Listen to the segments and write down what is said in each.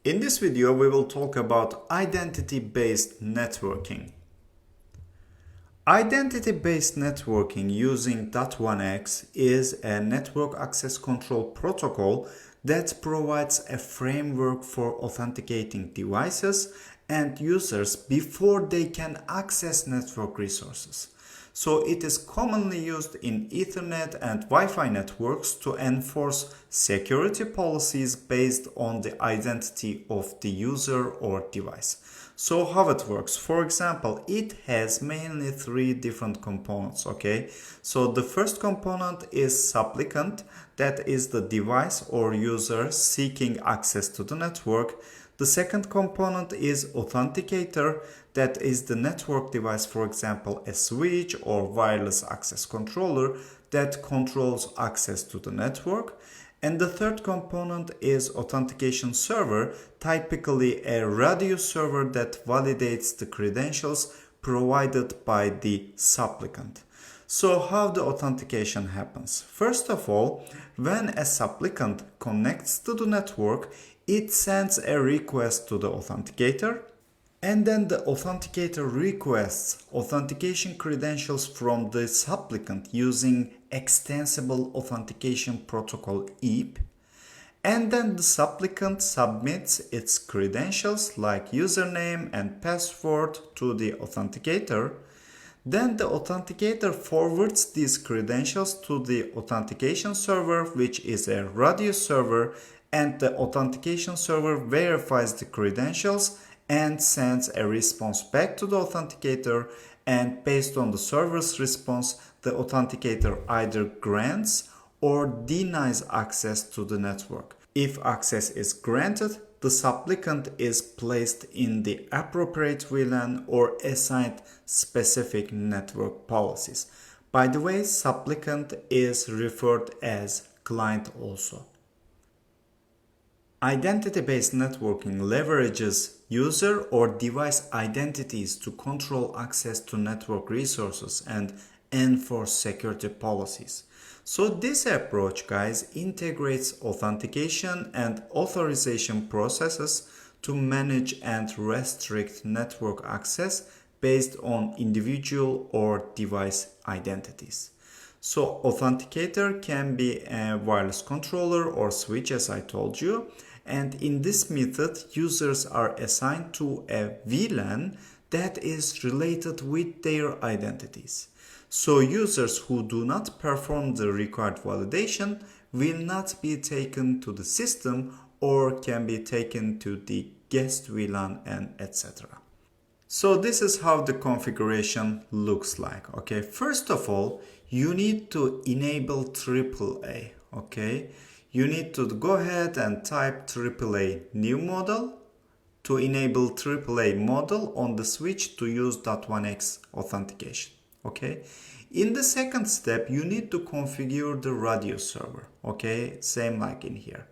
In this video, we will talk about identity-based networking. Identity-based networking using .1x is a network access control protocol that provides a framework for authenticating devices and users before they can access network resources. So it is commonly used in Ethernet and Wi-Fi networks to enforce security policies based on the identity of the user or device. So how it works? For example, it has mainly three different components, okay? So the first component is supplicant, that is the device or user seeking access to the network. The second component is authenticator, that is the network device, for example, a switch or wireless access controller that controls access to the network. And the third component is authentication server, typically a radio server that validates the credentials provided by the supplicant. So how the authentication happens? First of all, when a supplicant connects to the network, it sends a request to the authenticator, and then the authenticator requests authentication credentials from the supplicant using Extensible Authentication Protocol EAP, and then the supplicant submits its credentials like username and password to the authenticator. Then the authenticator forwards these credentials to the authentication server, which is a radio server, and the authentication server verifies the credentials and sends a response back to the authenticator, and based on the server's response, the authenticator either grants or denies access to the network. If access is granted, the supplicant is placed in the appropriate VLAN or assigned specific network policies. By the way, supplicant is referred as client also. Identity-based networking leverages user or device identities to control access to network resources and enforce security policies. So this approach, guys, integrates authentication and authorization processes to manage and restrict network access based on individual or device identities. So authenticator can be a wireless controller or switch, as I told you. And in this method, users are assigned to a VLAN that is related with their identities. So users who do not perform the required validation will not be taken to the system or can be taken to the guest VLAN and etc. So this is how the configuration looks like. Okay, first of all, you need to enable AAA. Okay, you need to go ahead and type AAA new model to enable AAA model on the switch to use .1x authentication. Okay, in the second step, you need to configure the radio server. Okay, same like in here.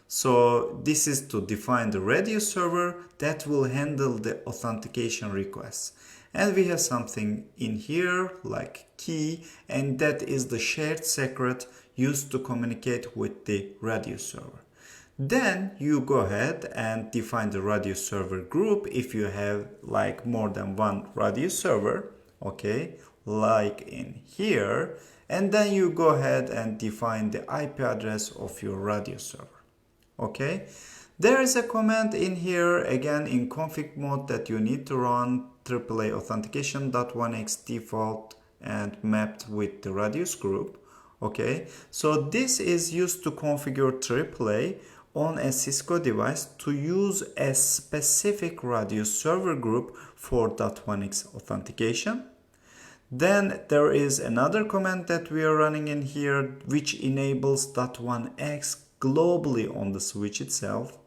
So this is to define the radio server that will handle the authentication requests. And we have something in here like key, and that is the shared secret used to communicate with the radio server. Then you go ahead and define the radio server group if you have like more than one radio server, okay, like in here. And then you go ahead and define the IP address of your radio server. Okay, there is a command in here again in config mode that you need to run AAA authentication .1x default and mapped with the radius group. Okay, so this is used to configure AAA on a Cisco device to use a specific radius server group for .1x authentication. Then there is another command that we are running in here which enables .1x globally on the switch itself.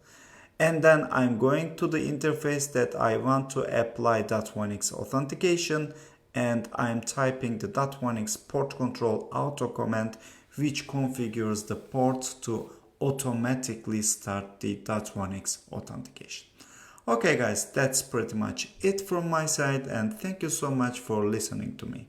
And then I'm going to the interface that I want to apply .1x authentication, and I'm typing the .1x port control auto command which configures the port to automatically start the .1x authentication. Okay guys, that's pretty much it from my side, and thank you so much for listening to me.